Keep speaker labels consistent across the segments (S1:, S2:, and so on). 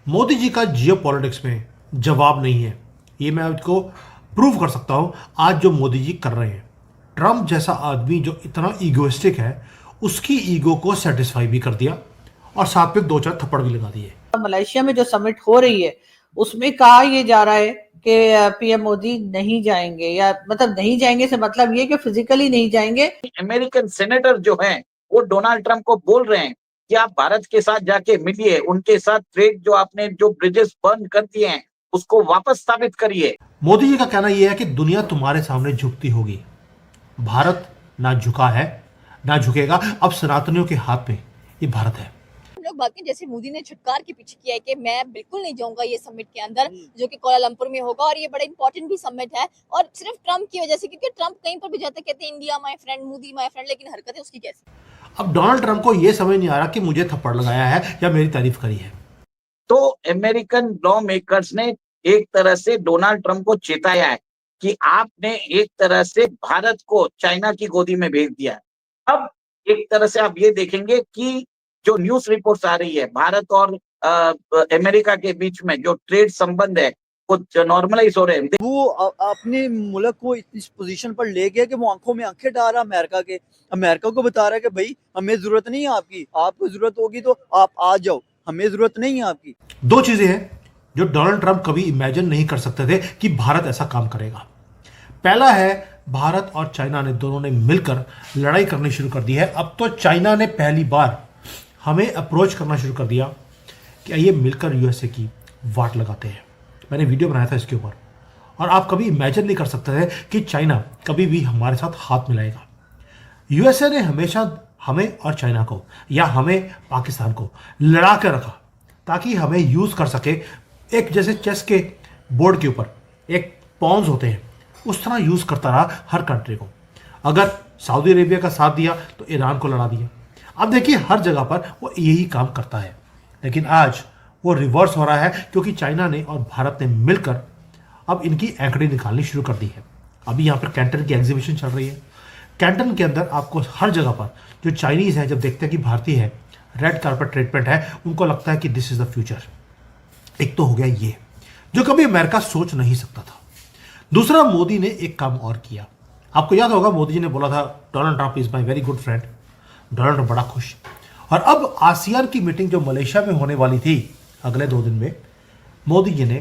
S1: मोदी जी का जियो पॉलिटिक्स में जवाब नहीं है। ये मैं आपको प्रूव कर सकता हूं आज जो मोदी जी कर रहे हैं। ट्रम्प जैसा आदमी जो इतना ईगोइस्टिक है, उसकी ईगो को सेटिस्फाई भी कर दिया और साथ में दो चार थप्पड़ भी लगा दिए।
S2: मलेशिया में जो समिट हो रही है उसमें कहा ये जा रहा है कि पीएम मोदी नहीं जाएंगे, या मतलब नहीं जाएंगे से मतलब ये कि फिजिकली नहीं जाएंगे।
S3: अमेरिकन सेनेटर जो हैं वो डोनाल्ड ट्रंप को बोल रहे हैं कि आप भारत के साथ जाके मिलिए, उनके साथ ट्रेड जो आपने जो ब्रिजेस बर्न कर दिए हैं उसको वापस स्थापित करिए।
S1: मोदी जी का कहना यह है कि दुनिया तुम्हारे सामने झुकती होगी, भारत ना झुका है ना झुकेगा, अब सनातनियों के हाथ में ये भारत है।
S4: लोग बात करें, जैसे मोदी ने छटकार के पीछे किया है कि मैं बिल्कुल नहीं जाऊंगा ये समिट के अंदर, जो कि कोलालंपुर में होगा, और ये बड़ा इंपॉर्टेंट भी समिट है, और सिर्फ ट्रंप की वजह से, क्योंकि ट्रंप कहीं पर भी जाते कहते हैं India my friend, Modi my friend, लेकिन हरकतें उसकी कैसी।
S1: अब डोनाल्ड ट्रंप को यह समझ नहीं आ रहा कि मुझे थप्पड़ लगाया है या मेरी तारीफ करी है।
S3: तो अमेरिकन लॉ मेकर्स ने एक तरह से डोनाल्ड ट्रंप को चेताया है कि आपने एक तरह से भारत को चाइना की गोदी में भेज दिया है। अब एक तरह से आप ये देखेंगे कि जो न्यूज रिपोर्ट्स आ रही है भारत और अमेरिका के बीच में जो ट्रेड संबंध है वो नॉर्मलाइज हो रहे हैं।
S5: वो अपने मुल्क को इस पोजीशन पर ले गया कि वो आंखों में आंखें डाल रहा अमेरिका को बता रहा है कि भाई हमें जरूरत नहीं है आपकी, आपको जरूरत होगी तो आप आ जाओ, हमें जरूरत नहीं है आपकी।
S1: दो चीजें हैं जो डोनाल्ड ट्रंप कभी इमेजिन नहीं कर सकते थे कि भारत ऐसा काम करेगा। पहला है, भारत और चाइना ने दोनों ने मिलकर लड़ाई करनी शुरू कर दी है। अब तो चाइना ने पहली बार हमें अप्रोच करना शुरू कर दिया कि आइए मिलकर यूएसए की वाट लगाते हैं। मैंने वीडियो बनाया था इसके ऊपर, और आप कभी इमेजिन नहीं कर सकते थे कि चाइना कभी भी हमारे साथ हाथ मिलाएगा। यूएसए ने हमेशा हमें और चाइना को, या हमें पाकिस्तान को लड़ा कर रखा ताकि हमें यूज कर सके। एक जैसे चेस के बोर्ड के ऊपर एक पॉन्स होते हैं, उस तरह यूज करता रहा हर कंट्री को। अगर सऊदी अरेबिया का साथ दिया तो ईरान को लड़ा दिया। अब देखिए हर जगह पर वो यही काम करता है, लेकिन आज वो रिवर्स हो रहा है क्योंकि चाइना ने और भारत ने मिलकर अब इनकी एंकड़ी निकालनी शुरू कर दी है। अभी यहाँ पर कैंटन की एग्जीबिशन चल रही है। कैंटन के अंदर आपको हर जगह पर जो चाइनीज हैं, जब देखते हैं कि भारतीय है, रेड कार्पेट ट्रीटमेंट है, उनको लगता है कि दिस इज द फ्यूचर। एक तो हो गया ये जो कभी अमेरिका सोच नहीं सकता था। दूसरा, मोदी ने एक काम और किया। आपको याद होगा मोदी जी ने बोला था Donald Trump is my very good friend. Donald Trump बड़ा खुश। और अब आसियान की मीटिंग जो मलेशिया में होने वाली थी अगले 2 दिन में, मोदी जी ने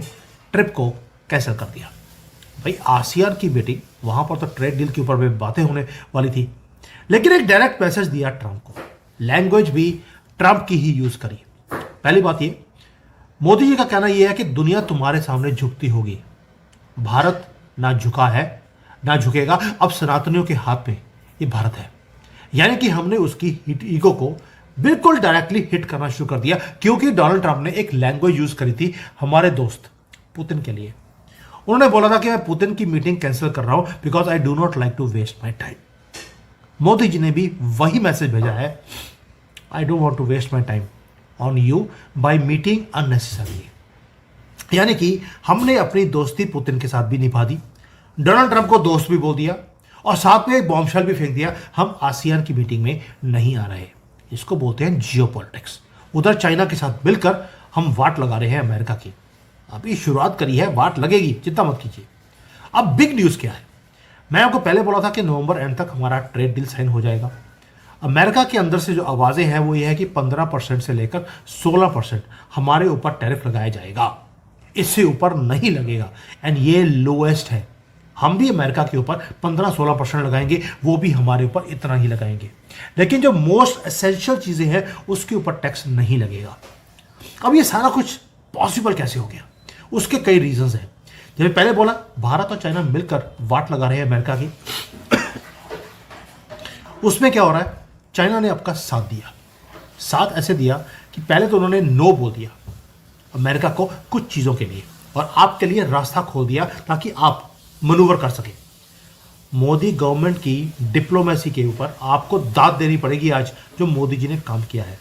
S1: ट्रिप को कैंसिल कर दिया। भाई आसियान की मीटिंग, वहां पर तो ट्रेड डील के ऊपर भी बातें होने वाली थी, लेकिन एक डायरेक्ट मैसेज दिया ट्रंप को। लैंग्वेज भी ट्रंप की ही यूज करी। पहली बात ये, मोदी जी का कहना यह है कि दुनिया तुम्हारे सामने झुकती होगी, भारत ना झुका है ना झुकेगा, अब सनातनियों के हाथ में ये भारत है। यानी कि हमने उसकी ईगो को बिल्कुल डायरेक्टली हिट करना शुरू कर दिया, क्योंकि डोनाल्ड ट्रंप ने एक लैंग्वेज यूज करी थी हमारे दोस्त पुतिन के लिए। उन्होंने बोला था कि मैं पुतिन की मीटिंग कैंसिल कर रहा हूं because I do not like to waste my time. Modi ji ने भी वही मैसेज भेजा है, I don't want to waste my time on you by meeting unnecessarily. यानी कि हमने अपनी दोस्ती पुतिन के साथ भी निभा दी, डोनाल्ड ट्रंप को दोस्त भी बोल दिया, और साथ में एक बॉम्बशेल भी फेंक दिया, हम आसियान की मीटिंग में नहीं आ रहे। इसको बोलते हैं जियो पॉलिटिक्स। उधर चाइना के साथ मिलकर हम वाट लगा रहे हैं अमेरिका की। अभी शुरुआत करी है, वाट लगेगी, चिंता मत कीजिए। अब बिग न्यूज़ क्या है? मैं आपको पहले बोला था कि नवंबर एंड तक हमारा ट्रेड डील साइन हो जाएगा। अमेरिका के अंदर से जो आवाज़ें हैं वो ये है कि 15% से लेकर 16% हमारे ऊपर टैरिफ लगाया जाएगा, इससे ऊपर नहीं लगेगा, एंड ये लोएस्ट है। हम भी अमेरिका के ऊपर 15-16% लगाएंगे, वो भी हमारे ऊपर इतना ही लगाएंगे, लेकिन जो मोस्ट एसेंशियल चीज़ें हैं उसके ऊपर टैक्स नहीं लगेगा। अब ये सारा कुछ पॉसिबल कैसे हो गया? उसके कई रीजंस हैं। जैसे पहले बोला, भारत और चाइना मिलकर वाट लगा रहे हैं अमेरिका की। उसमें क्या हो रहा है? चाइना ने आपका साथ दिया। साथ ऐसे दिया कि पहले तो उन्होंने नो बोल दिया अमेरिका को कुछ चीज़ों के लिए, और आपके लिए रास्ता खोल दिया ताकि आप मनूवर कर सके। मोदी गवर्नमेंट की डिप्लोमेसी के ऊपर आपको दाद देनी पड़ेगी आज, जो मोदी जी ने काम किया है।